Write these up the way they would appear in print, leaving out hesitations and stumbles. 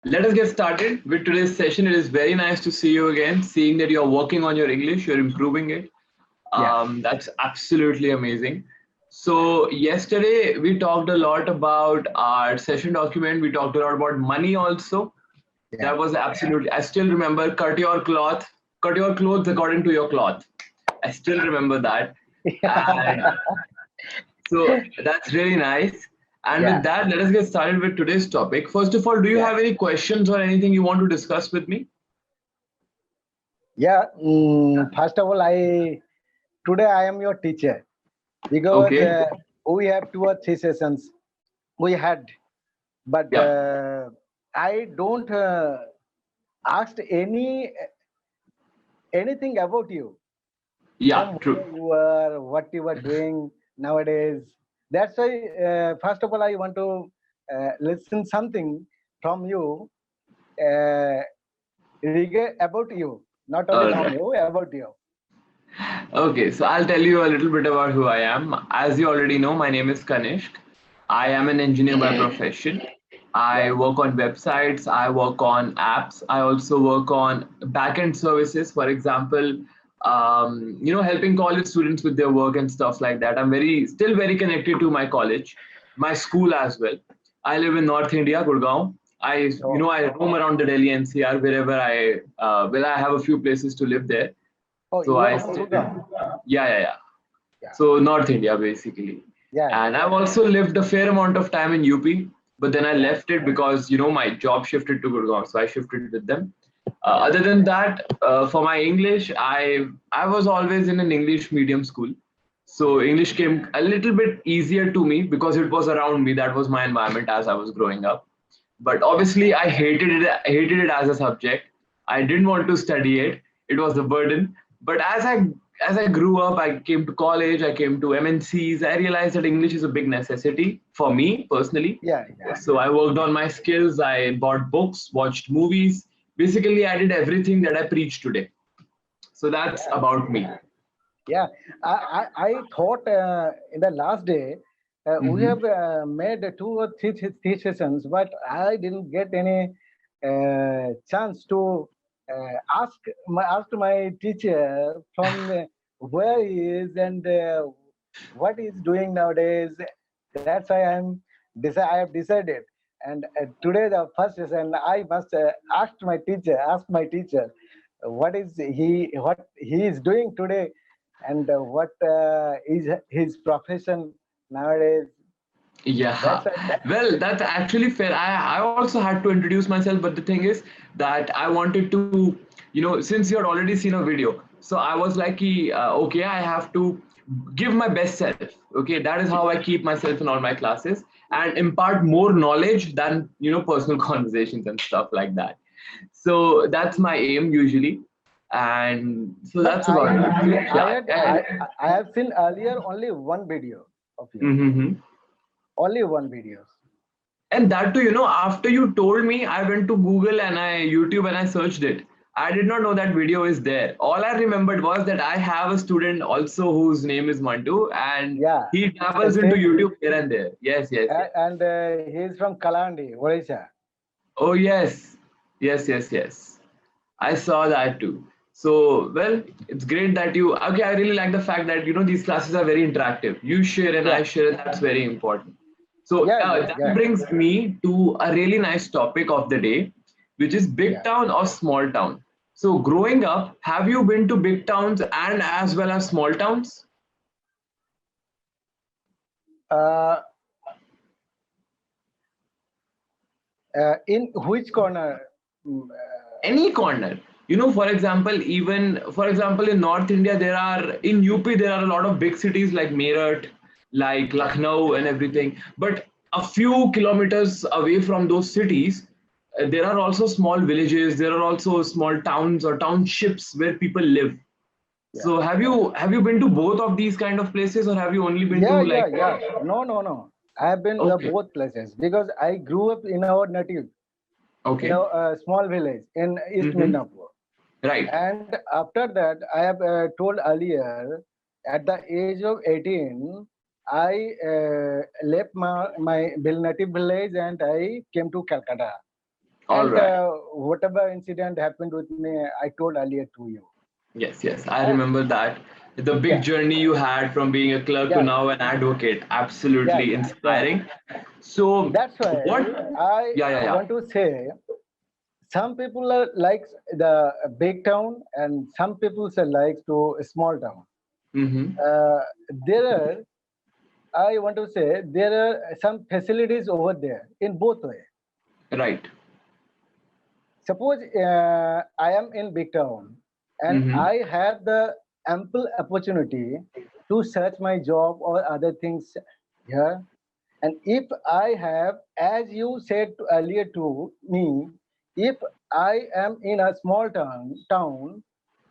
Let us get started with today's session. It is very nice to see you again, seeing that you're working on your English, you're improving it. Yeah, That's absolutely amazing. So, yesterday we talked a lot about our session document. We talked a lot about money also. yeah, That was absolutely, I still remember cut your clothes according to your cloth. I still remember that. And so that's really nice. And with yeah, that, let us get started with today's topic. First of all, do you yeah, have any questions or anything you want to discuss with me? yeah. First of all, I today I am your teacher because Okay. we have 2 or 3 sessions we had, but Yeah. I don't asked anything about you Yeah. from True. where you are, what you are doing nowadays. That's why first of all I want to listen something from you uh, about you, not only All from right. you, about you. Okay. So I'll tell you a little bit about who I am. As you already know, my name is Kanishk. I am an engineer by profession. I Yeah. work on websites. I work on apps. I also work on backend services. For example, helping college students with their work and stuff like that. I'm still very connected to my college, my school as well. I live in North India, Gurgaon. Oh, I roam around the Delhi NCR wherever I have a few places to live there. oh, So you are I from still, Gurgaon. yeah. Yeah, So North India basically. yeah, yeah, And I've also lived a fair amount of time in UP, but then I yeah, left it because my job shifted to Gurgaon, so I shifted with them. yeah, Other than that, for my English, I was always in an English medium school, so English came a little bit easier to me because it was around me. That was my environment as I was growing up. But yeah, obviously, I hated it. I hated it as a subject. I didn't want to study it. It was a burden. But as I grew up, I came to college. I came to MNCs. I realized that English is a big necessity for me personally. yeah, yeah, So I worked on my skills. I bought books, watched movies. Basically, I did everything that I preach today. So that's yeah, about me. yeah. I thought in the last day we Hmm. have made 2 or 3 sessions, but I didn't get any chance to ask my teacher from where he is and what he's doing nowadays. That's why I have decided. And today the first session, I must ask my teacher, what he is doing today, and what is his profession nowadays. That's Yeah, why. well, that's actually fair. I also had to introduce myself, but the thing is that I wanted to, since you had already seen a video, so I was like, okay, I have to give my best self. Okay, that is how I keep myself in all my classes and impart more knowledge than, personal conversations and stuff like that. So that's my aim usually. And so But that's about it. Yeah. I have seen earlier only one video of you, Mm-hmm. only one video. And that too, after you told me, I went to Google and I YouTube and I searched it. I did not know that video is there. All I remembered was that I have a student also whose name is Mantu, and Yeah, he dabbles into same. YouTube here and there. Yes, yes, yes. And he is from Kalandi, Odisha. Oh yes, yes. I saw that too. So well, it's great that you. Okay, I really like the fact that these classes are very interactive. You share and I Yeah, share, and that's very important. So yeah, that yeah, brings me to a really nice topic of the day, which is big yeah. town or small town. So growing up, have you been to big towns and as well as small towns? Uh, in which corner? Mm, Any corner. For example, even for example, in North India, in UP, there are a lot of big cities like Meerut, like yeah, Lucknow and everything. But a few kilometers away from those cities, there are also small villages, there are also small towns or townships where people live. yeah, So have you been to both of these kind of places, or have you only been to like? yeah. No, no, no. I have been Okay, both places because I grew up in our native, in okay. a small village in East Mm-hmm. Midnapur. Right. And after that, I have told earlier, at the age of 18, I left my native village and I came to Calcutta. All And right. whatever incident happened with me, I told earlier to you. Yes, yes, I Uh, remember that. The big yeah, journey you had from being a clerk to yeah, now an advocate. yeah, Absolutely yeah, yeah. inspiring. So, That's why what? I Yeah, yeah, yeah. want to say some people are likes the big town and some people say likes to a small town. Mm-hmm. Uh, there are, I want to say there are some facilities over there in both way. Right. Suppose I am in big town and Mm-hmm. I have the ample opportunity to search my job or other things here. And if I have, as you said earlier to me, if I am in a small town,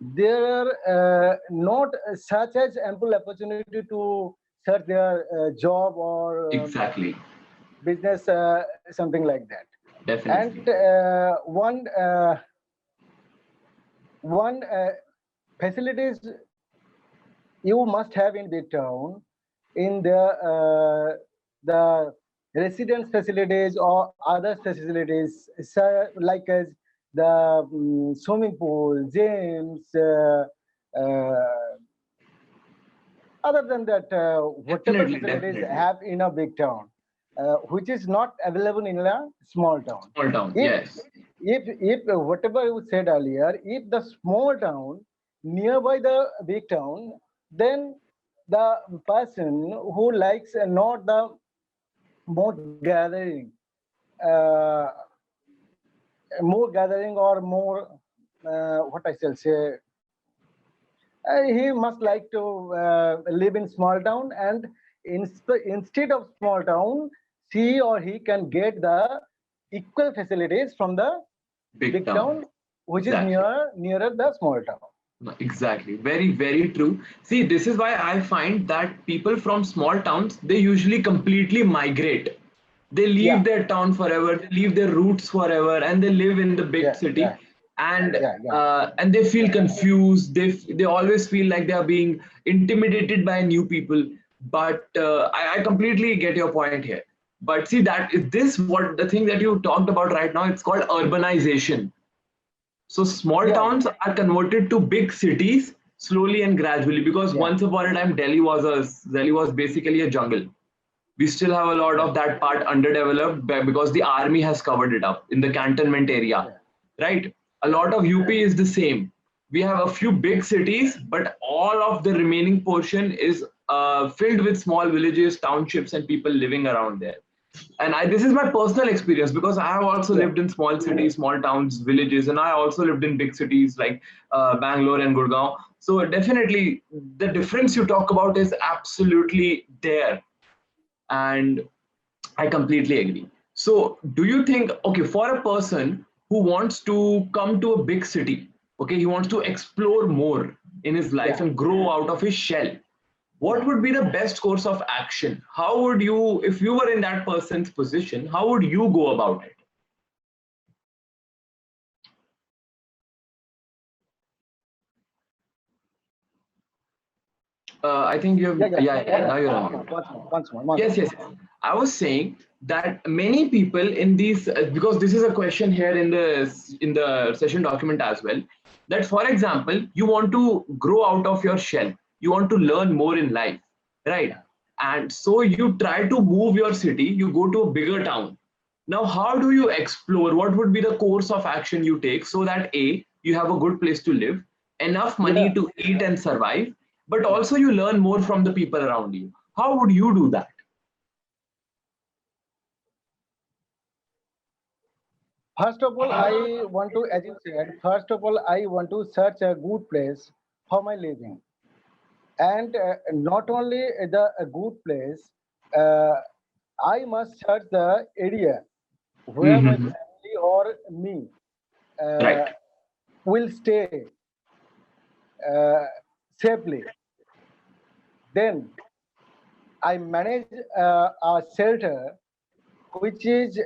there are not such as ample opportunity to search their job or Exactly. business, something like that. And Definitely. one facilities you must have in big town in the residence facilities or other facilities like as the swimming pool, gyms, uh, other than that, whatever Definitely, facilities definitely. have in a big town, which is not available in a small town. Small town. If Yes. if whatever you said earlier, if the small town nearby the big town, then the person who likes not the gathering, uh, more gathering or more what I shall say, he must like to live in small town, and instead of small town, she or he can get the equal facilities from the Big big town. town, which is Exactly. nearer the small town. No, exactly. Very, very true. See, this is why I find that people from small towns, they usually completely migrate. They Yeah, leave their town forever, they leave their roots forever, and they live in the big yeah, city. yeah, And yeah. they feel confused. They always feel like they are being intimidated by new people. But I completely get your point here. But see that this what the thing that you talked about right now, it's called urbanization. So small Yeah, towns are converted to big cities slowly and gradually, because yeah, once upon a time Delhi was basically a jungle. We still have a lot yeah, of that part underdeveloped because the army has covered it up in the cantonment area, yeah, right? A yeah, lot of UP is the same. We have a few big cities, but all of the remaining portion is filled with small villages, townships, and people living around there. And this is my personal experience because I have also yeah, lived in small cities, small towns, villages, and I also lived in big cities like Bangalore and Gurgaon. So definitely, the difference you talk about is absolutely there, and I completely agree. So, do you think, okay, for a person who wants to come to a big city, okay, he wants to explore more in his life yeah. and grow out of his shell, what Yeah. would be the best course of action? How would you, if you were in that person's position, how would you go about it? I think you have, Yeah, yeah, now you're once on more, mute. once Yes, more. yes. I was saying that many people in these, because this is a question here in the session document as well, that for example, you want to grow out of your shell, you want to learn more in life, right? Yeah. And so you try to move your city, you go to a bigger town. Now, how do you explore? What would be the course of action you take so that A, you have a good place to live, enough money Yeah, to eat and survive, but yeah. also you learn more from the people around you? How would you do that? First of all, I want to, as you said, first of all, I want to search a good place for my living. And not only a good place, uh, I must search the area where my Hmm. family or me uh, Right. will stay uh, safely. Then I manage a shelter which is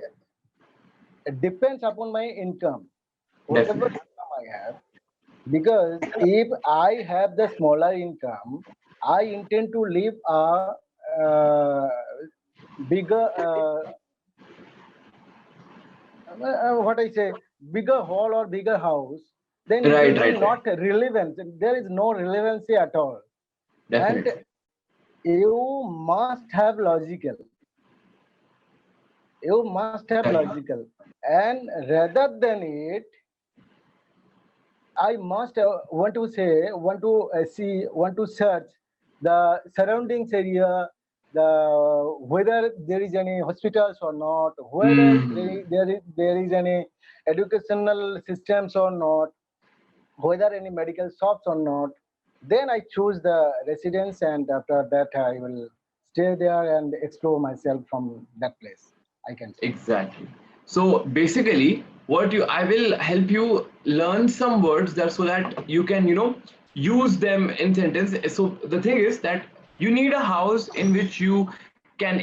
depends upon my income, whatever Definitely. income I have. Because if I have the smaller income, I intend to live a uh, bigger what I say, bigger hall or bigger house, then it Right, will be right, right. not relevant. There is no relevancy at all. And Definitely. you must have logical. You must have Right. logical. And rather than it, I must want to say, want to see, want to search the surroundings area, the whether there is any hospitals or not, whether Hmm. there is any educational systems or not, whether any medical shops or not. Then I choose the residence, and after that I will stay there and explore myself from that place. I can say. Exactly. So basically, what you I will help you learn some words that so that you can, use them in sentence. So the thing is that you need a house in which you can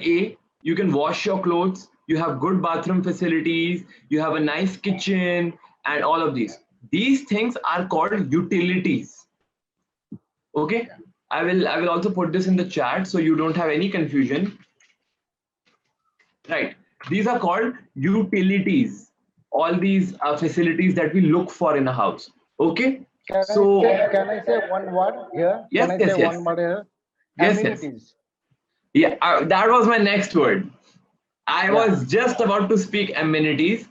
wash your clothes, you have good bathroom facilities, you have a nice kitchen, and all of these. These things are called utilities. Okay? Yeah. I will also put this in the chat so you don't have any confusion. Right. These are called utilities. All these facilities that we look for in a house. Okay. So Can I say one word here? Can yes, I say yes, one yes, word here? yes, yes. Amenities. Yeah, that was my next word. I Yeah. was just about to speak amenities.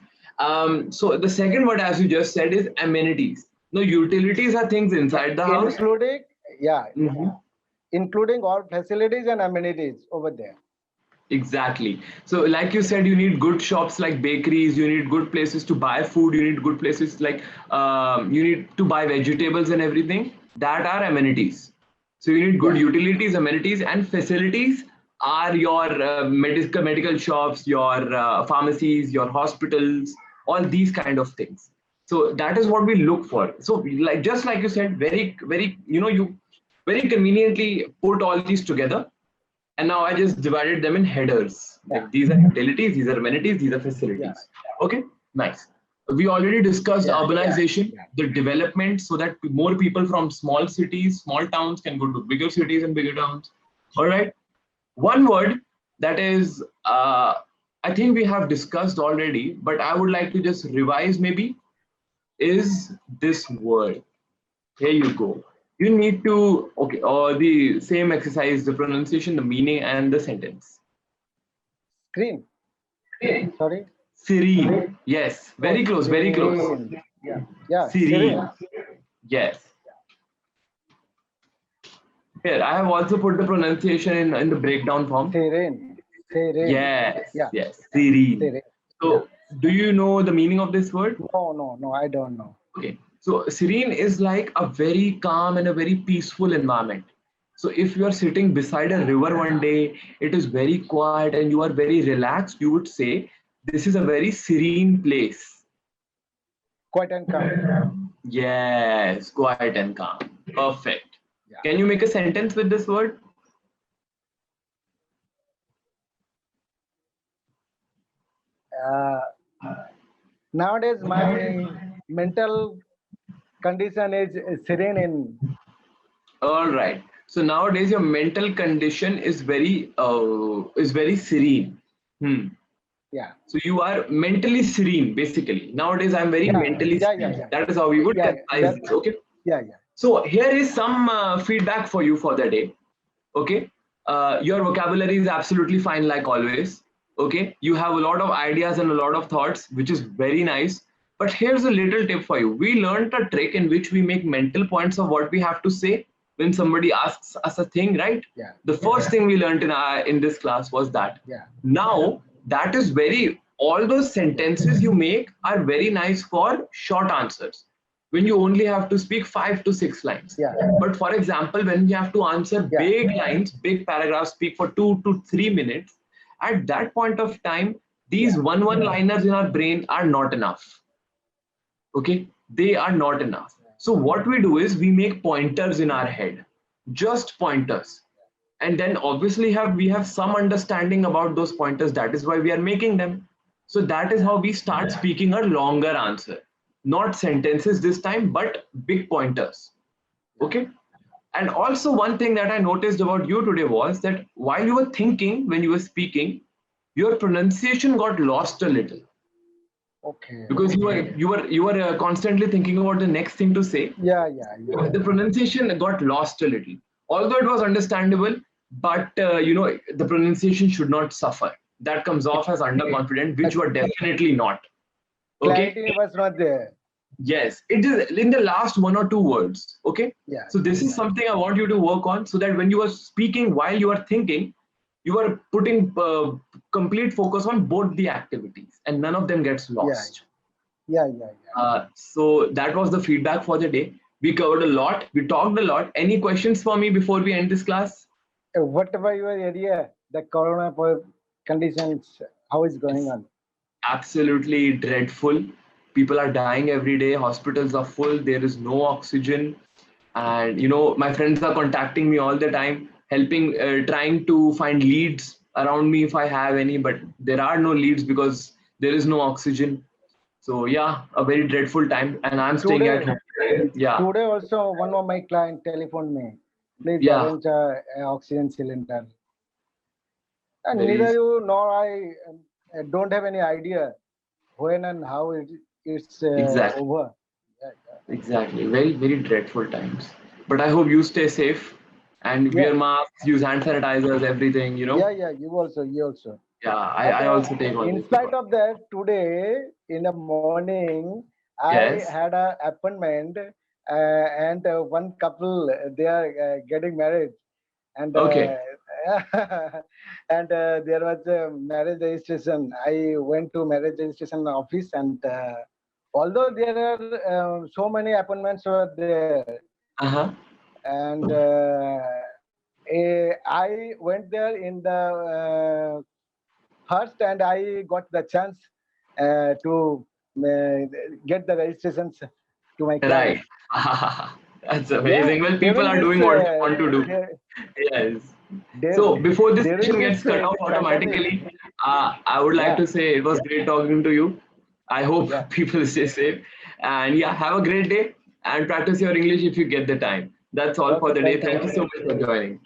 So the second word, as you just said, is amenities. No, utilities are things inside the house. Including, yeah, Mhm. including all facilities and amenities over there. Exactly. So, like you said, you need good shops like bakeries. You need good places to buy food. You need good places like you need to buy vegetables and everything. That are amenities. So you need good Yeah. utilities, amenities, and facilities are your medical shops, your pharmacies, your hospitals, all these kind of things. So that is what we look for. So like just like you said, very very you very conveniently put all these together, and now I just divided them in headers. Yeah. Like these are utilities, these are amenities, these are Yeah. facilities. Okay, nice. We already discussed Yeah. urbanization, Yeah. the development, so that more people from small cities, small towns can go to bigger cities and bigger towns. All right. One word that is, I think we have discussed already, but I would like to just revise maybe, is this word. Here you go. You need to, okay, or the same exercise, the pronunciation, the meaning, and the sentence. Screen. Sorry. Serene. Yes, Oh, very close, very close. serene. Yeah. Yeah. Serene. Serene. Yes. Here, I have also put the pronunciation in the breakdown form. Serene. Serene. Yes, Yeah. yes, serene. Serene. Yeah. So, do you know the meaning of this word? No, no, no. I don't know. Okay. So, serene is like a very calm and a very peaceful environment. So, if you are sitting beside a river one day, it is very quiet and you are very relaxed, you would say, this is a very serene place. Quiet and calm. Yes, quiet and calm. Perfect. Yeah. Can you make a sentence with this word? Uh, Nowadays, my mental condition is serene in. All right. So nowadays your mental condition is very serene. Hmm. Yeah. So you are mentally serene, basically. Nowadays I'm very Yeah. mentally Yeah. Yeah. serene. Yeah. That is how we would Yeah. categorize That. this. Okay. Yeah. Yeah. So here is some feedback for you for the day. Okay. Your vocabulary is absolutely fine, like always. Okay. You have a lot of ideas and a lot of thoughts, which is very nice. But here's a little tip for you. We learned a trick in which we make mental points of what we have to say when somebody asks us a thing, right? Yeah. The first thing we learned in this class was that. Yeah. Now that is very all those sentences you make are very nice for short answers when you only have to speak 5 to 6 lines. Yeah. But for example, when you have to answer Yeah. big lines, big paragraphs, speak for 2 to 3 minutes, at that point of time, these Yeah. one-liners in our brain are not enough. Okay, they are not enough. So what we do is we make pointers in our head, just pointers, and then obviously we have some understanding about those pointers. That is why we are making them. So that is how we start speaking a longer answer, not sentences this time, but big pointers. Okay. And also one thing that I noticed about you today was that while you were thinking, when you were speaking, your pronunciation got lost a little. Okay. because you were constantly thinking about the next thing to say. Yeah, yeah, yeah. The pronunciation got lost a little, although it was understandable, but the pronunciation should not suffer. That comes off as underconfident, which were definitely not. Okay. Clarity was not there. Yes, it is in the last one or two words. Okay. Yeah. So this is something I want you to work on, so that when you are speaking while you are thinking, you are putting complete focus on both the activities and none of them gets lost. Yeah, yeah, yeah. So that was the feedback for the day. We covered a lot. We talked a lot. Any questions for me before we end this class? What about your area? The corona conditions, how is going on? Absolutely dreadful. People are dying every day. Hospitals are full. There is no oxygen. And, my friends are contacting me all the time, helping, trying to find leads around me if I have any, but there are no leads because there is no oxygen. So yeah, a very dreadful time, and I'm staying at home. Yeah. Today also one of my client telephoned me. Please Yeah. arrange an oxygen cylinder. And Very- neither you nor I don't have any idea when and how it's Exactly. over. Exactly. Very, very dreadful times. But I hope you stay safe and Yeah. wear masks, use hand sanitizers, everything, Yeah, yeah, you also. Yeah, But, I also take all in this. spite of that, today in the morning, I Yes. had an appointment, and one couple they are getting married, and Okay. and there was a marriage registration. I went to marriage registration office, and although there are so many appointments were there, Uh-huh. and I went there in the first, and I got the chance to get the registrations to my Right. clients. That's amazing. Well, people are doing what they want to do. Yes. So before this session gets cut off automatically, I would like to say it was great talking to you. I hope people stay safe. And yeah, have a great day and practice your English if you get the time. That's all for the day. Thank you so much for joining.